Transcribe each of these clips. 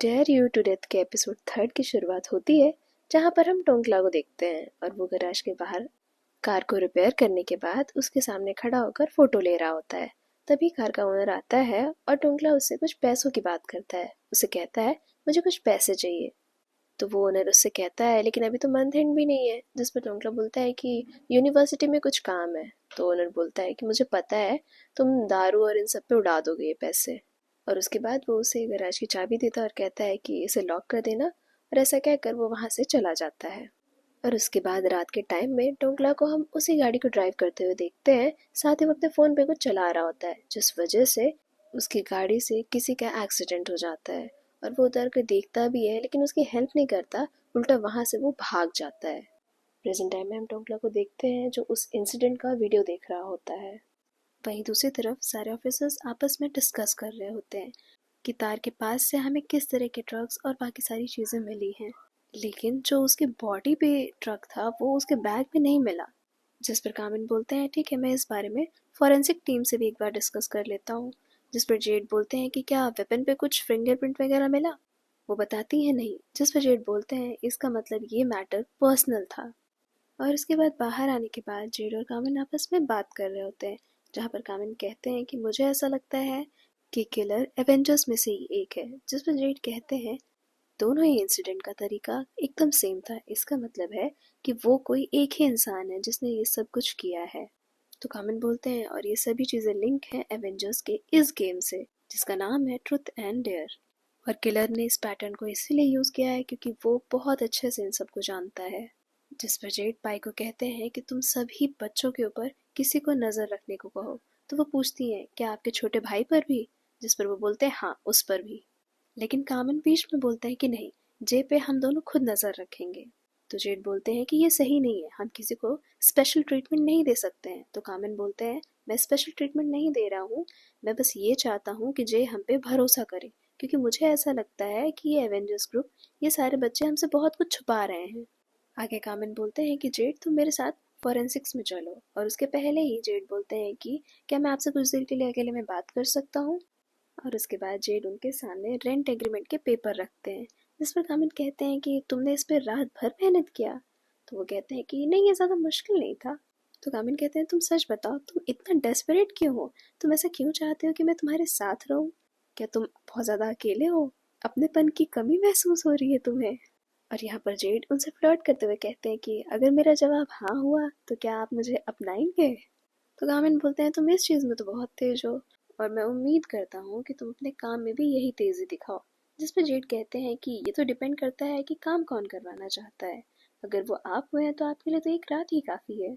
Dare you to death के episode 3 की शुरुआत होती है, जहाँ पर हम टोंकला को देखते हैं और वो गैराज के बाहर कार को रिपेयर करने के बाद उसके सामने खड़ा होकर फोटो ले रहा होता है। तभी कार का ओनर आता है और टोंकला उससे कुछ पैसों की बात करता है। उसे कहता है मुझे कुछ पैसे चाहिए। तो वो ओनर उससे कहता है लेकिन अभी तो मंथ एंड भी नहीं है, जिस पर टोंकला बोलता है कि यूनिवर्सिटी में कुछ काम है। तो ओनर बोलता है कि मुझे पता है तुम दारू और इन सब पे उड़ा दोगे ये पैसे। और उसके बाद वो उसे गैराज की चाबी देता है और कहता है कि इसे लॉक कर देना, और ऐसा कहकर वो वहाँ से चला जाता है। और उसके बाद रात के टाइम में टोंकला को हम उसी गाड़ी को ड्राइव करते हुए देखते हैं। साथ ही वो अपने फ़ोन पे कुछ चला रहा होता है, जिस वजह से उसकी गाड़ी से किसी का एक्सीडेंट हो जाता है। और वो उतर कर देखता भी है लेकिन उसकी हेल्प नहीं करता, उल्टा वहाँ से वो भाग जाता है। प्रेजेंट टाइम में हम टोंकला को देखते हैं जो उस इंसिडेंट का वीडियो देख रहा होता है। वहीं दूसरी तरफ सारे ऑफिसर्स आपस में डिस्कस कर रहे होते हैं कि तार के पास से हमें किस तरह के ड्रग्स और बाकी सारी चीज़ें मिली हैं, लेकिन जो उसकी बॉडी पे ड्रग था वो उसके बैग में नहीं मिला। जिस पर कामिन बोलते हैं ठीक है, मैं इस बारे में फॉरेंसिक टीम से भी एक बार डिस्कस कर लेता हूँ। जिस पर जेड बोलते हैं कि क्या वेपन पे कुछ फिंगरप्रिंट वगैरह मिला। वो बताती है नहीं, जिस पर जेड बोलते हैं इसका मतलब ये मैटर पर्सनल था। और उसके बाद बाहर आने के बाद जेड और कामिन आपस में बात कर रहे होते हैं, जहाँ पर कामिन कहते हैं कि मुझे ऐसा लगता है कि किलर एवेंजर्स में से ही एक है। जिस पर जेड कहते हैं दोनों ही इंसिडेंट का तरीका एकदम सेम था, इसका मतलब है कि वो कोई एक ही इंसान है जिसने ये सब कुछ किया है। तो कामिन बोलते हैं और ये सभी चीज़ें लिंक हैं एवेंजर्स के इस गेम से, जिसका नाम है ट्रुथ एंड डेयर। और किलर ने इस पैटर्न को इसीलिए यूज़ किया है क्योंकि वो बहुत अच्छे से इन सबको जानता है। जिस पर जेड पाई को कहते हैं कि तुम सभी बच्चों के ऊपर किसी को नज़र रखने को कहो। तो वो पूछती हैं क्या आपके छोटे भाई पर भी। जिस पर वो बोलते हैं हाँ, उस पर भी। लेकिन कामन बीच में बोलता है कि नहीं, जे पे हम दोनों खुद नज़र रखेंगे। तो जेड बोलते हैं कि ये सही नहीं है, हम किसी को स्पेशल ट्रीटमेंट नहीं दे सकते हैं। तो कामन बोलते हैं मैं स्पेशल ट्रीटमेंट नहीं दे रहा हूँ, मैं बस ये चाहता हूँ कि जे हम पे भरोसा करे, क्योंकि मुझे ऐसा लगता है कि ये एवेंजर्स ग्रुप, ये सारे बच्चे हमसे बहुत कुछ छुपा रहे हैं। आगे कामिन बोलते हैं कि जेड तुम मेरे साथ फॉरेंसिक्स में चलो। और उसके पहले ही जेड बोलते हैं कि क्या मैं आपसे कुछ देर के लिए अकेले में बात कर सकता हूँ। और उसके बाद जेड उनके सामने रेंट एग्रीमेंट के पेपर रखते हैं, जिस पर कामिन कहते हैं कि तुमने इस पर रात भर मेहनत किया। तो वो कहते हैं कि नहीं, ये ज़्यादा मुश्किल नहीं था। तो कामिन कहते हैं तुम सच बताओ, तुम इतना डेस्परेट क्यों हो, तुम ऐसा क्यों चाहते हो कि मैं तुम्हारे साथ रहूं। क्या तुम बहुत ज़्यादा अकेले हो, अपनेपन की कमी महसूस हो रही है तुम्हें। और यहाँ पर जेड उनसे फ्लर्ट करते हुए कहते हैं कि अगर मेरा जवाब हाँ हुआ तो क्या आप मुझे अपनाएंगे। तो कामिन बोलते हैं तुम इस चीज़ में तो बहुत तेज हो, और मैं उम्मीद करता हूँ कि तुम अपने काम में भी यही तेज़ी दिखाओ। जिस पर जेड कहते हैं कि ये तो डिपेंड करता है कि काम कौन करवाना चाहता है, अगर वो आप हुए हैं तो आपके लिए तो एक रात ही काफ़ी है।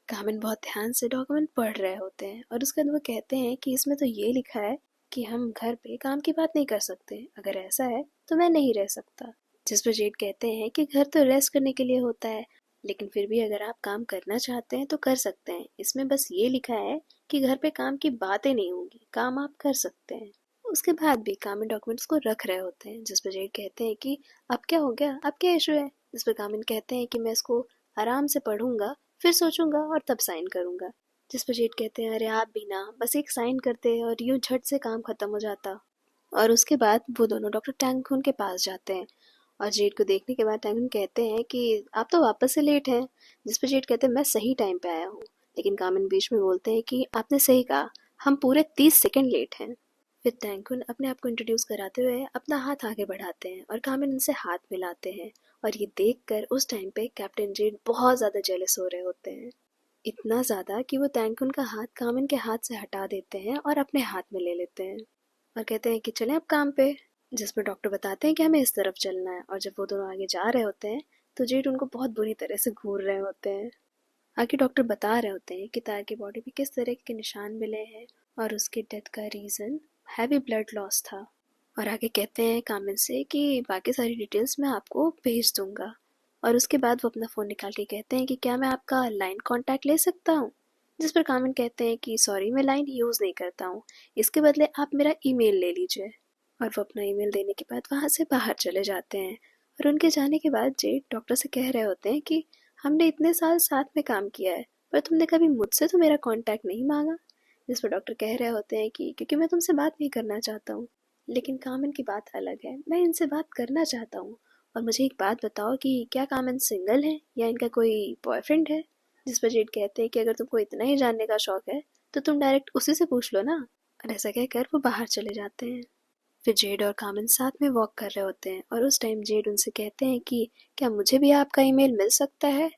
कामिन बहुत ध्यान से डॉक्यूमेंट पढ़ रहे होते हैं और उसके बाद वो कहते हैं कि इसमें तो ये लिखा है कि हम घर पे काम की बात नहीं कर सकते, अगर ऐसा है तो मैं नहीं रह सकता। जिस पर जेड कहते हैं कि घर तो रेस्ट करने के लिए होता है, लेकिन फिर भी अगर आप काम करना चाहते हैं तो कर सकते हैं, इसमें बस ये लिखा है कि घर पे काम की बातें नहीं होंगी, काम आप कर सकते हैं। उसके बाद भी कामिन डॉक्यूमेंट्स को रख रहे होते हैं, जिस पर जेड कहते हैं कि अब क्या हो गया, अब क्या इशू है। जिस पर कामिन कहते हैं कि मैं इसको आराम से पढ़ूंगा, फिर सोचूंगा और तब साइन करूंगा। जिस पर जेड कहते हैं अरे आप भी ना, बस एक साइन करते और यूं झट से काम खत्म हो जाता। और उसके बाद वो दोनों डॉक्टर टैंगखून के पास जाते हैं और जेड को देखने के बाद टैंगखून कहते हैं कि आप तो वापस से लेट हैं। जिस पर जेड कहते हैं मैं सही टाइम पे आया हूँ। लेकिन कामिन बीच में बोलते हैं कि आपने सही कहा, हम पूरे 30 सेकंड लेट हैं। फिर टैंगखून अपने आप को इंट्रोड्यूस कराते हुए अपना हाथ आगे बढ़ाते हैं और कामिन उनसे हाथ मिलाते हैं। और ये देखकर उस टाइम पे कैप्टन जेड बहुत ज़्यादा जेलस हो रहे होते हैं, इतना ज़्यादा कि वो टैंगखून का हाथ कामिन के हाथ से हटा देते हैं और अपने हाथ में ले लेते हैं और कहते हैं कि चलें अब काम पे। जिस पर डॉक्टर बताते हैं कि हमें इस तरफ चलना है, और जब वो दोनों आगे जा रहे होते हैं तो जेड उनको बहुत बुरी तरह से घूर रहे होते हैं। आगे डॉक्टर बता रहे होते हैं कि तार की बॉडी पे किस तरह के निशान मिले हैं और उसके डेथ का रीज़न हैवी ब्लड लॉस था। और आगे कहते हैं कामिन से कि बाकी सारी डिटेल्स मैं आपको भेज दूंगा। और उसके बाद वो अपना फ़ोन निकाल के कहते हैं कि क्या मैं आपका लाइन कांटेक्ट ले सकता हूँ। जिस पर कामिन कहते हैं कि सॉरी, मैं लाइन यूज़ नहीं करता हूँ, इसके बदले आप मेरा ईमेल ले लीजिए। और वो अपना ईमेल देने के बाद वहाँ से बाहर चले जाते हैं। और उनके जाने के बाद जेड डॉक्टर से कह रहे होते हैं कि हमने इतने साल साथ में काम किया है, पर तुमने कभी मुझसे तो मेरा कांटेक्ट नहीं मांगा। जिस पर डॉक्टर कह रहे होते हैं कि क्योंकि मैं तुमसे बात नहीं करना चाहता हूँ। लेकिन कामन की बात अलग है, मैं इनसे बात करना चाहता हूँ। और मुझे एक बात बताओ कि क्या कामन सिंगल है या इनका कोई बॉयफ्रेंड है? जिस पर जेड कहते हैं कि अगर तुमको इतना ही जानने का शौक है तो तुम डायरेक्ट उसी से पूछ लो ना। और ऐसा कहकर वो बाहर चले जाते हैं। फिर जेड और कामन साथ में वॉक कर रहे होते हैं और उस टाइम जेड उनसे कहते हैं कि क्या मुझे भी आपका ईमेल मिल सकता है?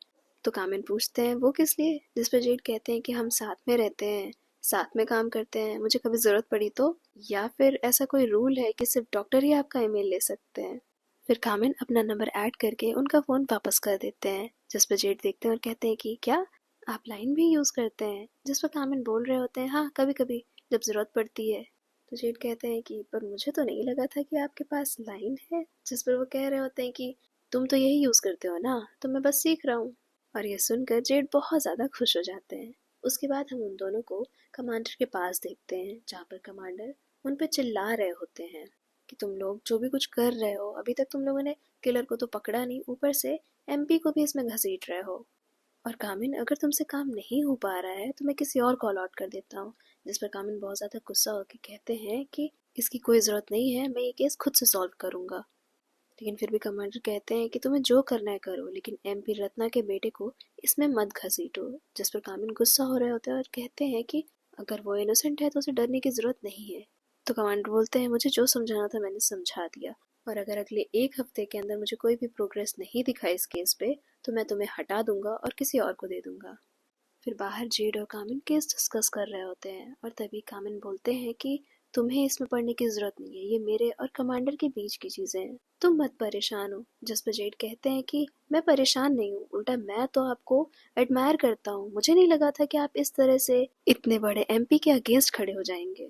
तो कामन पूछते हैं वो किस लिए? जिस पर जेड कहते हैं कि हम साथ में रहते हैं, साथ में काम करते हैं, मुझे कभी ज़रूरत पड़ी तो, या फिर ऐसा कोई रूल है कि सिर्फ डॉक्टर ही आपका ईमेल ले सकते हैं? फिर कामन अपना नंबर ऐड करके उनका फ़ोन वापस कर देते हैं। जिस पर जेड देखते हैं और कहते हैं कि क्या आप लाइन भी यूज़ करते हैं? जिस पर कामन बोल रहे होते हैं हाँ कभी कभी जब ज़रूरत पड़ती है। तो जेड कहते हैं कि पर मुझे तो नहीं लगा था कि आपके पास लाइन है। जिस पर वो कह रहे होते हैं कि तुम तो यही यूज़ करते हो ना, तो मैं बस सीख रहा हूँ। और ये सुनकर जेड बहुत ज़्यादा खुश हो जाते हैं। उसके बाद हम उन दोनों को कमांडर के पास देखते हैं, जहाँ पर कमांडर उन पर चिल्ला रहे होते हैं कि तुम लोग जो भी कुछ कर रहे हो, अभी तक तुम लोगों ने किलर को तो पकड़ा नहीं, ऊपर से एमपी को भी इसमें घसीट रहे हो। और कामिन अगर तुमसे काम नहीं हो पा रहा है तो मैं किसी और कॉल आउट कर देता हूँ। जिस पर कामिन बहुत ज़्यादा गुस्सा होकर कहते हैं कि इसकी कोई ज़रूरत नहीं है, मैं ये केस खुद से सॉल्व करूँगा। लेकिन फिर भी कमांडर कहते हैं कि तुम्हें जो करना है करो, लेकिन एमपी रत्ना के बेटे को इसमें मत घसीटो। जिस पर कामिन गुस्सा हो रहे होते हैं और कहते हैं कि अगर वो इनोसेंट है तो उसे डरने की ज़रूरत नहीं है। तो कमांडर बोलते हैं मुझे जो समझाना था मैंने समझा दिया, और अगर अगले एक हफ्ते के अंदर मुझे कोई भी प्रोग्रेस नहीं दिखा इस केस पे तो मैं तुम्हें हटा दूंगा और किसी और को दे दूंगा। फिर बाहर जेड और कामिन केस डिस्कस कर रहे होते हैं और तभी कामिन बोलते हैं कि तुम्हें इसमें पढ़ने की जरूरत नहीं है, ये मेरे और कमांडर के बीच की चीजें हैं, तुम मत परेशान हो। जिस पर जेड कहते हैं कि मैं परेशान नहीं हूँ, उल्टा मैं तो आपको एडमायर करता हूँ, मुझे नहीं लगा था कि आप इस तरह से इतने बड़े एमपी के अगेंस्ट खड़े हो जाएंगे।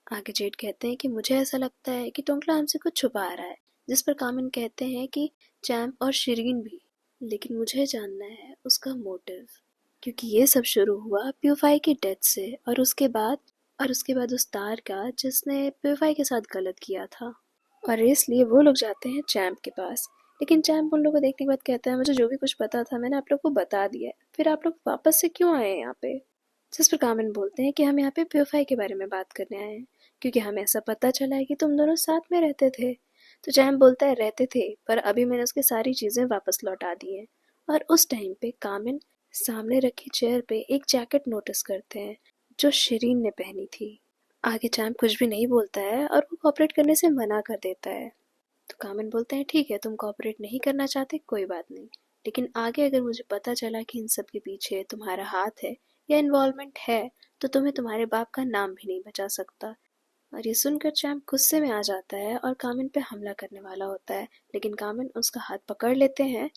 आगे जेड कहते हैं कि मुझे ऐसा लगता है कि टोंकला हमसे कुछ छुपा रहा है। जिस पर कामिन कहते हैं कि चैम्प और शिरीन भी, लेकिन मुझे जानना है उसका मोटिव, क्योंकि ये सब शुरू हुआ प्यूफाई की डेथ से और उसके बाद उस तार का जिसने प्यूफाई के साथ गलत किया था। और इसलिए वो लोग जाते हैं चैम्प के पास। लेकिन चैम्प उन लोगों को देखने के बाद कहता है मुझे जो भी कुछ पता था मैंने आप लोग को बता दिया है, फिर आप लोग वापस से क्यों आए हैं यहाँ पे? जिस पर कामिन बोलते हैं कि हम यहाँ पे प्योफाई के बारे में बात करने आए हैं, क्योंकि हमें ऐसा पता चला है कि तुम दोनों साथ में रहते थे। तो चैम्प बोलता है रहते थे, पर अभी मैंने उसकी सारी चीज़ें वापस लौटा दी हैं। और उस टाइम पे कामिन सामने रखी चेयर पे एक जैकेट नोटिस करते हैं जो शिरीन ने पहनी थी। आगे चैम्प कुछ भी नहीं बोलता है और वो कॉपरेट करने से मना कर देता है। तो कामिन बोलते हैं ठीक है, तुम कॉपरेट नहीं करना चाहते कोई बात नहीं, लेकिन आगे अगर मुझे पता चला कि इन सब के पीछे तुम्हारा हाथ है या इन्वॉल्वमेंट है तो तुम्हें तुम्हारे बाप का नाम भी नहीं बचा सकता। और ये सुनकर चैम्प गुस्से में आ जाता है और कामिन पे हमला करने वाला होता है, लेकिन कामिन उसका हाथ पकड़ लेते हैं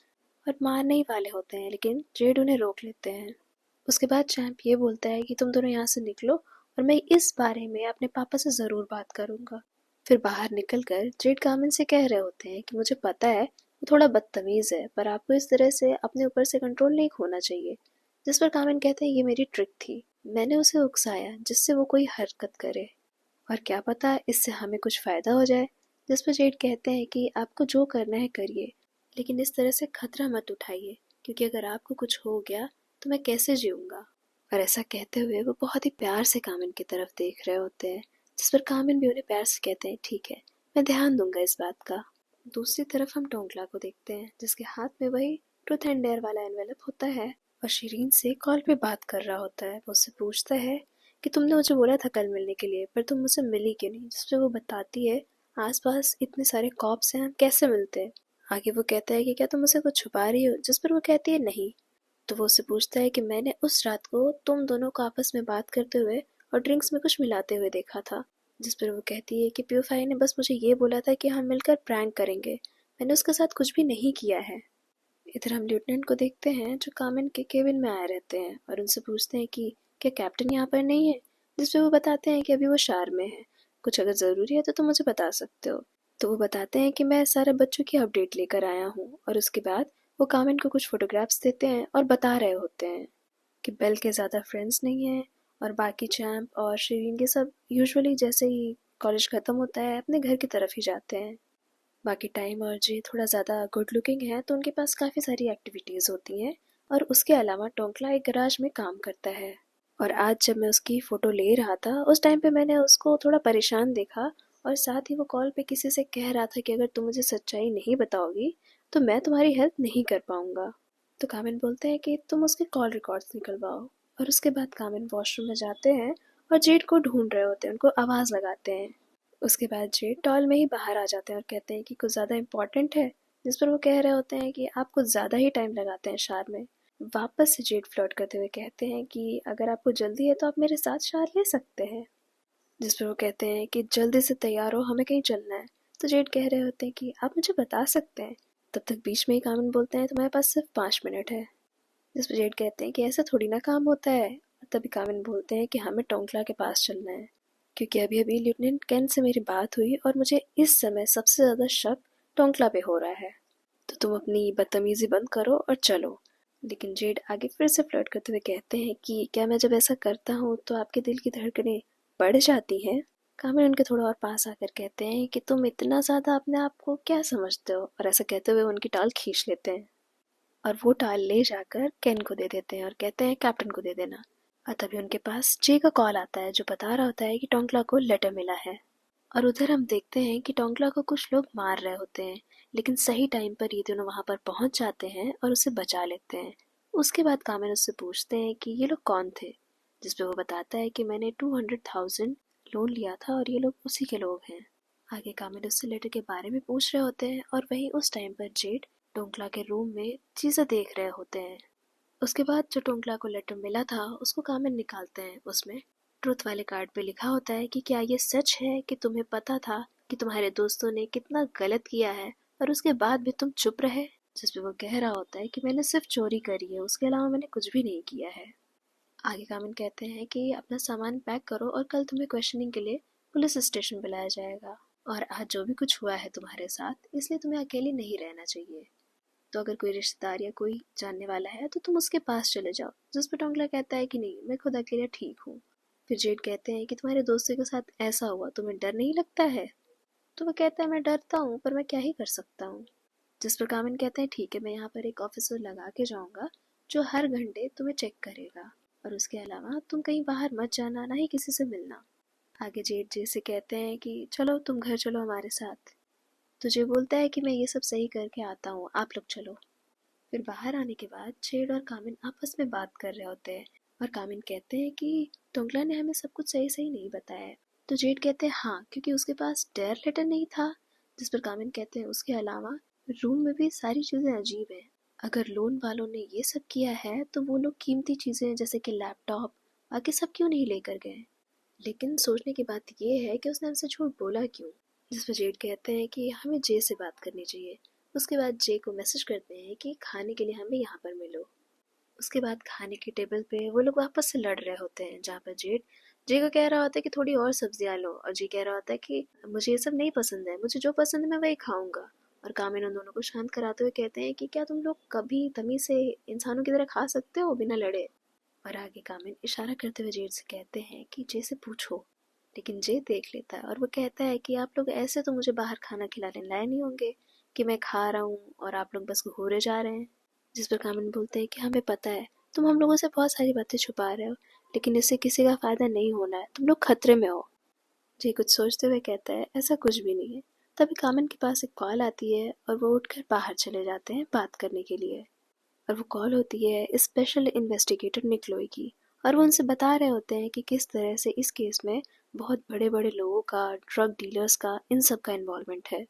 और मारने ही वाले होते हैं, लेकिन जेड उन्हें रोक लेते हैं। उसके बाद चैम्प ये बोलता है कि तुम दोनों यहाँ से निकलो और मैं इस बारे में अपने पापा से ज़रूर बात करूँगा। फिर बाहर निकलकर जेड कामिन से कह रहे होते हैं कि मुझे पता है वो थोड़ा बदतमीज़ है, पर आपको इस तरह से अपने ऊपर से कंट्रोल नहीं खोना चाहिए। जिस पर कामिन कहते हैं ये मेरी ट्रिक थी, मैंने उसे उकसाया जिससे वो कोई हरकत करे, और क्या पता इससे हमें कुछ फ़ायदा हो जाए। जिस पर जेड कहते हैं कि आपको जो करना है करिए, लेकिन इस तरह से खतरा मत उठाइए, क्योंकि अगर आपको कुछ हो गया तो मैं कैसे जीऊँगा। और ऐसा कहते हुए वो बहुत ही प्यार से कामिन की तरफ देख रहे होते हैं। जिस पर कामिन भी उन्हें प्यार से कहते हैं ठीक है, मैं ध्यान दूंगा इस बात का। दूसरी तरफ हम टोंकला को देखते हैं जिसके हाथ में वही ट्रूथ एंड डेयर वाला एनवेलप होता है और शिरीन से कॉल पे बात कर रहा होता है। वो उससे पूछता है कि तुमने मुझे बोला था कल मिलने के लिए, पर तुम मुझसे मिली क्यों नहीं? जिस पे वो बताती है आसपास इतने सारे कॉप्स हैं, हम कैसे मिलते हैं? आगे वो कहता है कि क्या तुम मुझसे कुछ छुपा रही हो? जिस पर वो कहती है नहीं। तो वो उससे पूछता है कि मैंने उस रात को तुम दोनों को आपस में बात करते हुए और ड्रिंक्स में कुछ मिलाते हुए देखा था। जिस पर वो कहती है कि प्यूफाई ने बस मुझे ये बोला था कि हम मिलकर प्रैंक करेंगे, मैंने उसके साथ कुछ भी नहीं किया है। इधर हम लेफ्टिनेंट को देखते हैं जो कामिन के केबिन में आए रहते हैं और उनसे पूछते हैं कि क्या कैप्टन यहाँ पर नहीं है? जिस पे वो बताते हैं कि अभी वो शार में है, कुछ अगर ज़रूरी है तो तुम मुझे बता सकते हो। तो वो बताते हैं कि मैं सारे बच्चों की अपडेट लेकर आया हूँ, और उसके बाद वो कामिन को कुछ फोटोग्राफ्स देते हैं और बता रहे होते हैं कि बेल के ज़्यादा फ्रेंड्स नहीं हैं और बाकी चैम्प और शिरीन के सब यूजुअली जैसे ही कॉलेज ख़त्म होता है अपने घर की तरफ ही जाते हैं। बाकी टाइम और जे थोड़ा ज़्यादा गुड लुकिंग है तो उनके पास काफ़ी सारी एक्टिविटीज़ होती हैं, और उसके अलावा टोंकला एक गराज में काम करता है। और आज जब मैं उसकी फ़ोटो ले रहा था उस टाइम पे मैंने उसको थोड़ा परेशान देखा और साथ ही वो कॉल पे किसी से कह रहा था कि अगर तुम मुझे सच्चाई नहीं बताओगी तो मैं तुम्हारी हेल्प नहीं कर पाऊंगा। तो कामिन बोलते हैं कि तुम उसके कॉल रिकॉर्ड्स निकलवाओ। और उसके बाद कामिन वॉशरूम में जाते हैं और जेड को ढूंढ रहे होते हैं, उनको आवाज़ लगाते हैं। उसके बाद जेड टॉल में ही बाहर आ जाते हैं और कहते हैं कि कुछ ज़्यादा इम्पोर्टेंट है, जिस पर वो कह रहे होते हैं कि आप कुछ ज़्यादा ही टाइम लगाते हैं शार में। वापस से जेड फ्लर्ट करते हुए कहते हैं कि अगर आपको जल्दी है तो आप मेरे साथ शार ले सकते हैं। जिस पर वो कहते हैं कि जल्दी से तैयार हो, हमें कहीं चलना है। तो जेड कह रहे होते हैं कि आप मुझे बता सकते हैं। तब तक बीच में ही कामिन बोलते हैं तुम्हारे पास सिर्फ 5 मिनट है। जिस पर जेड कहते हैं कि ऐसा थोड़ी ना काम होता है। और तभी कामिन बोलते हैं कि हमें टोंकला के पास चलना है, क्योंकि अभी अभी लेफ्टिनेंट कैन से मेरी बात हुई और मुझे इस समय सबसे ज़्यादा शक टोंकला पे हो रहा है। तो तुम अपनी बदतमीजी बंद करो और चलो। लेकिन जेड आगे फिर से फ्लर्ट करते हुए कहते हैं कि क्या मैं जब ऐसा करता हूँ तो आपके दिल की धड़कनें बढ़ जाती हैं। कामिल उनके थोड़ा और पास आकर कहते हैं कि तुम इतना ज़्यादा अपने आप को क्या समझते हो, और ऐसा कहते हुए उनकी टाल खींच लेते हैं और वो टाल ले जाकर केन को दे देते हैं और कहते हैं कैप्टन को दे देना। और तभी उनके पास जे का कॉल आता है जो बता रहा होता है कि टोंकला को लेटर मिला है। और उधर हम देखते हैं कि टोंकला को कुछ लोग मार रहे होते हैं, लेकिन सही टाइम पर ये दोनों वहां पर पहुंच जाते हैं और उसे बचा लेते हैं। उसके बाद कामिन उससे पूछते हैं कि ये लोग कौन थे, जिसपे वो बताता है कि मैंने 200,000 लोन लिया था और ये लोग उसी के लोग हैं। आगे कामिन उससे लेटर के बारे में पूछ रहे होते हैं और वहीं उस टाइम पर जेड टोंकला के रूम में चीज़ें देख रहे होते हैं। उसके बाद जो टोंकला को लेटर मिला था उसको कामिन निकालते हैं। उसमें ट्रुथ वाले कार्ड पे लिखा होता है कि क्या ये सच है कि तुम्हें पता था कि तुम्हारे दोस्तों ने कितना गलत किया है और उसके बाद भी तुम चुप रहे। जिसपे वो कह रहा होता है कि मैंने सिर्फ चोरी करी है, उसके अलावा मैंने कुछ भी नहीं किया है। आगे कामिन कहते हैं कि अपना सामान पैक करो और कल तुम्हें क्वेश्चनिंग के लिए पुलिस स्टेशन बुलाया जाएगा, और आज जो भी कुछ हुआ है तुम्हारे साथ इसलिए तुम्हें अकेले नहीं रहना चाहिए। तो अगर कोई रिश्तेदार या कोई जानने वाला है तो तुम उसके पास चले जाओ। जिस पर टोंगला कहता है कि नहीं, मैं खुद अकेला ठीक हूँ। फिर जेड कहते हैं कि तुम्हारे दोस्तों के साथ ऐसा हुआ, तुम्हें डर नहीं लगता है? तो वो कहता है मैं डरता हूँ पर मैं क्या ही कर सकता हूँ। जिस पर कामिन कहते हैं ठीक है, मैं यहाँ पर एक ऑफिसर लगा के जाऊँगा जो हर घंटे तुम्हें चेक करेगा, और उसके अलावा तुम कहीं बाहर मत जाना, ना ही किसी से मिलना। आगे जेड जे से कहते हैं कि चलो तुम घर चलो हमारे साथ। तो जे बोलता है कि मैं ये सब सही करके आता हूँ, आप लोग चलो। फिर बाहर आने के बाद जेड और कामिन आपस में बात कर रहे होते हैं और कामिन कहते हैं कि टोंगला ने हमें सब कुछ सही सही नहीं बताया है। तो जेड कहते हैं हाँ, क्योंकि उसके पास डेयर लेटर नहीं था। जिस पर कामिन कहते हैं उसके अलावा रूम में भी सारी चीज़ें अजीब हैं। अगर लोन वालों ने ये सब किया है तो वो लोग कीमती चीज़ें जैसे कि लैपटॉप बाकी सब क्यों नहीं लेकर गए। लेकिन सोचने की बात ये है कि उसने हमसे झूठ बोला क्यों। जिस पर जेड कहते हैं कि हमें जे से बात करनी चाहिए। उसके बाद जे को मैसेज करते हैं कि खाने के लिए हमें यहाँ पर मिलो। उसके बाद खाने की टेबल पे वो लोग वापस से लड़ रहे होते हैं, जहाँ पर जेड जे को कह रहा होता है कि थोड़ी और सब्जियाँ लो, और जे कह रहा होता है कि मुझे ये सब नहीं पसंद है, मुझे जो पसंद है मैं वही खाऊंगा। और कामिन उन दोनों को शांत कराते हुए कहते हैं कि क्या तुम लोग कभी तमीज से इंसानों की तरह खा सकते हो बिना लड़े। और आगे कामिन इशारा करते हुए जेड से कहते हैं कि जे से पूछो। लेकिन जे देख लेता है और वो कहता है कि आप लोग ऐसे तो मुझे बाहर खाना खिलाने लाए नहीं होंगे कि मैं खा रहा हूँ और आप लोग बस घूरे जा रहे हैं। जिस पर कामिन बोलते हैं कि हमें पता है तुम हम लोगों से बहुत सारी बातें छुपा रहे हो, लेकिन इससे किसी का फायदा नहीं होना है, तुम लोग खतरे में हो। जे कुछ सोचते हुए कहता है ऐसा कुछ भी नहीं है। तभी कामिन के पास एक कॉल आती है और वो उठकर बाहर चले जाते हैं बात करने के लिए। और वो कॉल होती है स्पेशल इन्वेस्टिगेटर निकलोई की, और वो उनसे बता रहे होते हैं कि किस तरह से इस केस में बहुत बड़े बड़े लोगों का, ड्रग डीलर्स का, इन सब का इन्वॉल्वमेंट है।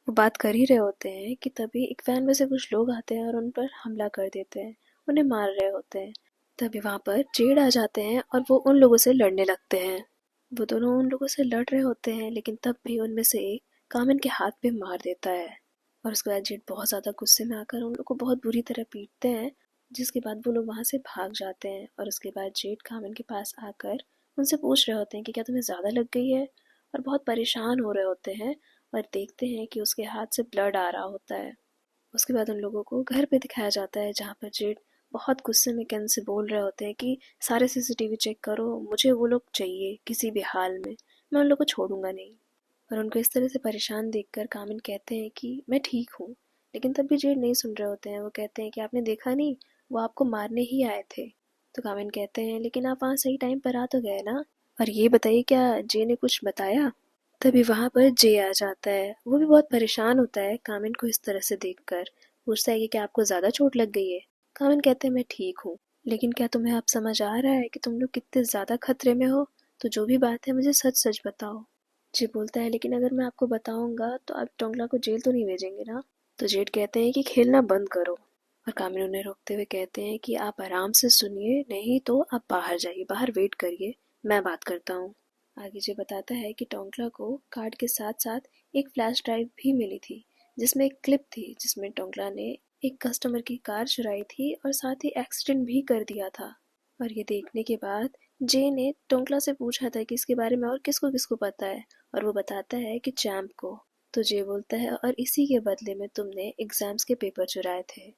वो बात कर ही रहे होते हैं कि तभी एक वैन में से कुछ लोग आते हैं और उन पर हमला कर देते हैं, उन्हें मार रहे होते हैं। तभी वहाँ पर जेड आ जाते हैं और वो उन लोगों से लड़ने लगते हैं। वो दोनों उन लोगों से लड़ रहे होते हैं, लेकिन तब भी उनमें से एक कामिन के हाथ पे मार देता है। और उसके बाद जेड बहुत ज़्यादा गुस्से में आकर उन लोग को बहुत बुरी तरह पीटते हैं, जिसके बाद वो लोग वहाँ से भाग जाते हैं। और उसके बाद जेड कामिन के पास आकर उनसे पूछ रहे होते हैं कि क्या तुम्हें ज़्यादा लग गई है, और बहुत परेशान हो रहे होते हैं और देखते हैं कि उसके हाथ से ब्लड आ रहा होता है। उसके बाद उन लोगों को घर पे दिखाया जाता है, जहाँ पर जेड बहुत गुस्से में केन से बोल रहे होते हैं कि सारे सीसीटीवी चेक करो, मुझे वो लोग चाहिए किसी भी हाल में, मैं उन लोग को छोड़ूंगा नहीं। और उनको इस तरह से परेशान देखकर कामिन कहते हैं कि मैं ठीक हूँ। लेकिन तब भी जेड नहीं सुन रहे होते हैं। वो कहते हैं कि आपने देखा नहीं, वो आपको मारने ही आए थे। तो कामिन कहते हैं लेकिन आप वहाँ सही टाइम पर आ तो गए ना, और ये बताइए क्या जे ने कुछ बताया। तभी वहाँ पर जे आ जाता है। वो भी बहुत परेशान होता है कामिन को इस तरह से देखकर। पूछता है कि क्या आपको ज़्यादा चोट लग गई है? कामिन कहते हैं मैं ठीक हूँ, लेकिन क्या तुम्हें अब समझ आ रहा है कि तुम लोग कितने ज़्यादा खतरे में हो? तो जो भी बात है मुझे सच सच बताओ। जे बोलता है लेकिन अगर मैं आपको बताऊंगा तो आप टोंगला को जेल तो नहीं भेजेंगे ना? तो जेड कहते हैं कि खेलना बंद करो। और कामिन उन्हें रोकते हुए कहते हैं कि आप आराम से सुनिए, नहीं तो आप बाहर जाइए, बाहर वेट करिए, मैं बात करता हूँ। आगे जे बताता है कि टोंकला को कार्ड के साथ साथ एक फ्लैश ड्राइव भी मिली थी, जिसमें एक क्लिप थी जिसमें टोंकला ने एक कस्टमर की कार चुराई थी और साथ ही एक्सीडेंट भी कर दिया था। और ये देखने के बाद जे ने टोंकला से पूछा था कि इसके बारे में और किसको किसको पता है, और वो बताता है कि चैम्प को। तो जे बोलता है और इसी के बदले में तुमने एग्जाम्स के पेपर चुराए थे।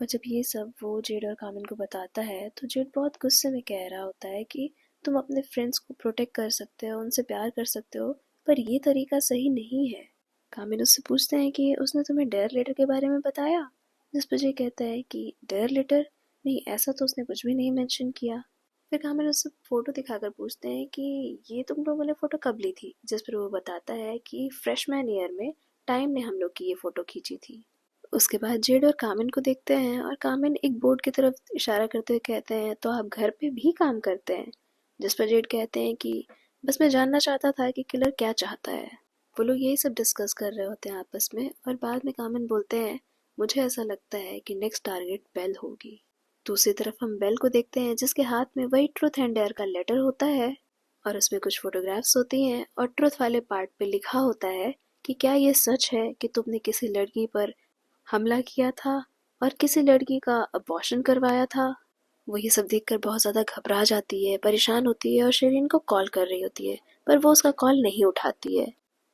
और जब ये सब वो जेड और कामिन को बताता है तो जेड बहुत गुस्से में कह रहा होता है कि तुम अपने फ्रेंड्स को प्रोटेक्ट कर सकते हो, उनसे प्यार कर सकते हो, पर ये तरीका सही नहीं है। कामिन उससे पूछते हैं कि उसने तुम्हें डेयर लेटर के बारे में बताया? जिस पर जे कहता है कि डेयर लेटर? नहीं, ऐसा तो उसने कुछ भी नहीं मेंशन किया। फिर कामिन उससे फोटो दिखाकर पूछते हैं कि ये तुम लोगों ने फोटो कब ली थी? जिस पर वो बताता है कि फ्रेशमैन ईयर में टाइम ने हम लोग की ये फोटो खींची थी। उसके बाद जेड और कामिन को देखते हैं और कामिन एक बोर्ड की तरफ इशारा करते हुए कहते हैं तो आप घर पे भी काम करते हैं? जिस पर जेड कहते हैं कि बस मैं जानना चाहता था कि किलर क्या चाहता है। वो लोग यही सब डिस्कस कर रहे होते हैं आपस में और बाद में कामिन बोलते हैं मुझे ऐसा लगता है कि नेक्स्ट टारगेट बेल होगी। दूसरी तरफ हम बेल को देखते हैं जिसके हाथ में वही ट्रूथ एंड डेयर का लेटर होता है और उसमें कुछ फोटोग्राफ्स होती हैं और ट्रुथ वाले पार्ट पे लिखा होता है कि क्या ये सच है कि तुमने किसी लड़की पर हमला किया था और किसी लड़की का अबॉर्शन करवाया था। वो ये सब देखकर बहुत ज़्यादा घबरा जाती है, परेशान होती है और शिरीन को कॉल कर रही होती है, पर वो उसका कॉल नहीं उठाती है।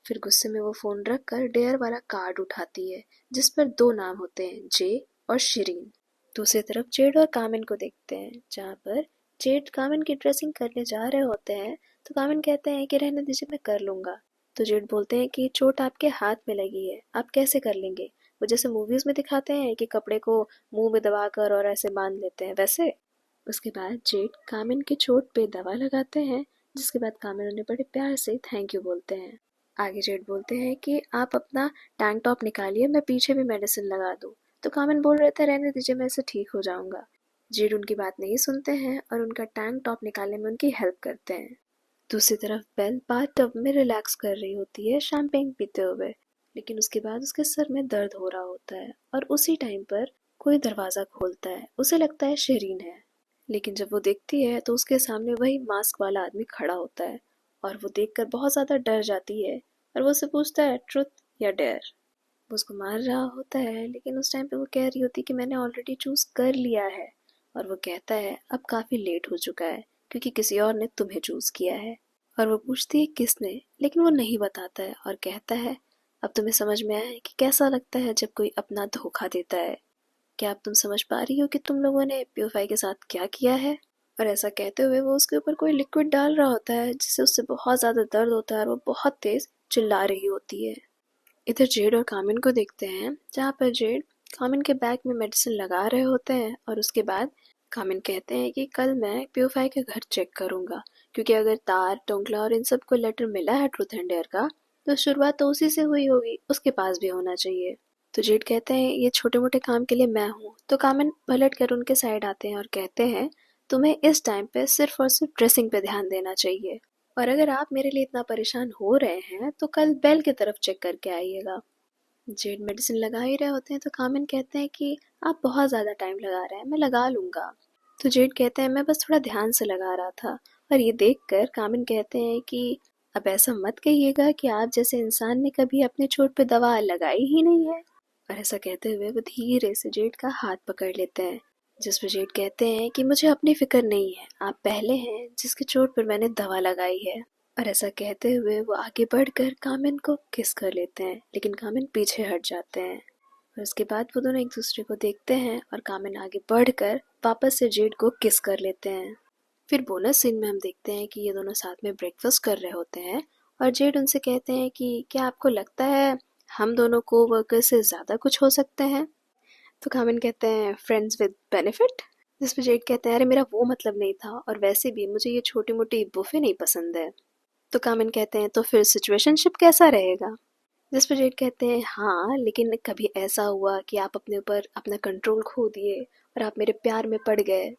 फिर गुस्से में वो फ़ोन रख कर डेयर वाला कार्ड उठाती है जिस पर दो नाम होते हैं, जे और शिरीन। दूसरी तरफ जेड और कामिन को देखते हैं जहाँ पर जेड कामिन की ड्रेसिंग करने जा रहे होते हैं तो कामिन कहते हैं कि रहने दीजिए, मैं कर लूँगा। तो जेड बोलते हैं कि चोट आपके हाथ में लगी है, आप कैसे कर लेंगे? वो जैसे मूवीज में दिखाते हैं कि कपड़े को मुंह में दबाकर और ऐसे बांध लेते हैं, वैसे। उसके बाद जेड कामिन की चोट पे दवा लगाते हैं जिसके बाद कामिन उन्हें बड़े प्यार से थैंक यू बोलते हैं। आगे जेड बोलते हैं कि आप अपना टैंक टॉप निकालिए, मैं पीछे भी मेडिसिन लगा दूँ। तो कामिन बोल रहे थे रहने दीजिए, मैं इससे ठीक हो जाऊंगा। जेड उनकी बात नहीं सुनते हैं और उनका टैंक टॉप निकालने में उनकी हेल्प करते हैं। दूसरी तरफ बेल बाथटब में रिलैक्स कर रही होती है शैम्पेन पीते हुए, लेकिन उसके बाद उसके सर में दर्द हो रहा होता है और उसी टाइम पर कोई दरवाज़ा खोलता है। उसे लगता है शरीन है, लेकिन जब वो देखती है तो उसके सामने वही मास्क वाला आदमी खड़ा होता है और वो देखकर बहुत ज़्यादा डर जाती है और वो उससे पूछता है ट्रुथ या डेयर। वो उसको मार रहा होता है लेकिन उस टाइम पे वो कह रही होती है कि मैंने ऑलरेडी चूज़ कर लिया है, और वो कहता है अब काफ़ी लेट हो चुका है क्योंकि किसी और ने तुम्हें चूज़ किया है। और वो पूछती है किसने, लेकिन वो नहीं बताता है और कहता है अब तुम्हें समझ में आया है कि कैसा लगता है जब कोई अपना धोखा देता है। क्या अब तुम समझ पा रही हो कि तुम लोगों ने प्योफाई के साथ क्या किया है? और ऐसा कहते हुए वो उसके ऊपर कोई लिक्विड डाल रहा होता है जिससे उससे बहुत ज़्यादा दर्द होता है और वो बहुत तेज़ चिल्ला रही होती है। इधर जेड और कामिन को देखते हैं जहाँ पर जेड कामिन के बैग में मेडिसिन लगा रहे होते हैं और उसके बाद कामिन कहते हैं कि कल मैं प्योफाई के घर चेक करूंगा, क्योंकि अगर तार टोंकला और इन सब को लेटर मिला है ट्रूथ एंड डेयर का तो शुरुआत तो उसी से हुई होगी, उसके पास भी होना चाहिए। तो जेड कहते हैं ये छोटे मोटे काम के लिए मैं हूँ। तो कामिन पलट कर उनके साइड आते हैं और कहते हैं तुम्हें इस टाइम पे सिर्फ और सिर्फ ड्रेसिंग पे ध्यान देना चाहिए, और अगर आप मेरे लिए इतना परेशान हो रहे हैं तो कल बेल की तरफ चेक करके आइएगा। जेड मेडिसिन लगा ही रहे होते हैं तो कामिन कहते हैं कि आप बहुत ज़्यादा टाइम लगा रहे हैं, मैं लगा लूँगा। तो जेड कहते हैं मैं बस थोड़ा ध्यान से लगा रहा था। और ये देखकर कामिन कहते हैं कि अब ऐसा मत कहिएगा कि आप जैसे इंसान ने कभी अपने चोट पे दवा लगाई ही नहीं है। और ऐसा कहते हुए वो धीरे से जेड का हाथ पकड़ लेते हैं, जिस पर जेड कहते हैं कि मुझे अपनी फिक्र नहीं है, आप पहले हैं जिसकी चोट पर मैंने दवा लगाई है। और ऐसा कहते हुए वो आगे बढ़कर कामिन को किस कर लेते हैं, लेकिन कामिन पीछे हट जाते हैं। और उसके बाद वो दोनों एक दूसरे को देखते हैं और कामिन आगे बढ़कर वापस से जेड को किस कर लेते हैं। फिर बोनस सीन में हम देखते हैं कि ये दोनों साथ में ब्रेकफास्ट कर रहे होते हैं और जेड उनसे कहते हैं कि क्या आपको लगता है हम दोनों को वर्कर से ज़्यादा कुछ हो सकते हैं? तो कामिन कहते हैं फ्रेंड्स विद बेनिफिट। जिस पे जेड कहते हैं अरे मेरा वो मतलब नहीं था, और वैसे भी मुझे ये छोटी मोटी बुफे नहीं पसंद है। तो कामिन कहते हैं तो फिर सिचुएशनशिप कैसा रहेगा? जिस पर जेड कहते हैं हाँ, लेकिन कभी ऐसा हुआ कि आप अपने ऊपर अपना कंट्रोल खो दिए और आप मेरे प्यार में पड़ गए।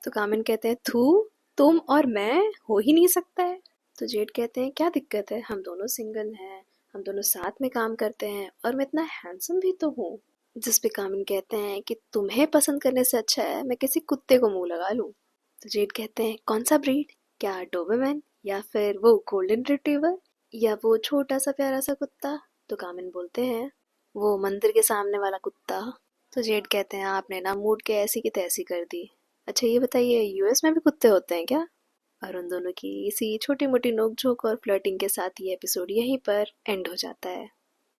तो कामिन कहते हैं थू, तुम और मैं हो ही नहीं सकता है। तो जेड कहते हैं क्या दिक्कत है, हम दोनों सिंगल हैं, हम दोनों साथ में काम करते हैं और मैं इतना हैंडसम भी तो हूँ। जिस पे कामिन कहते हैं कि तुम्हें पसंद करने से अच्छा है मैं किसी कुत्ते को मुंह लगा लूं। तो जेड कहते हैं कौन सा ब्रीड, क्या डोबरमैन या फिर वो गोल्डन रिट्रीवर या वो छोटा सा प्यारा सा कुत्ता? तो कामिन बोलते हैं वो मंदिर के सामने वाला कुत्ता। तो जेड कहते हैं आपने ना मूड के ऐसी की तैसी कर दी। अच्छा ये बताइए यूएस में भी कुत्ते होते हैं क्या? और उन दोनों की इसी छोटी मोटी नोक झोंक और फ्लर्टिंग के साथ ये एपिसोड यहीं पर एंड हो जाता है।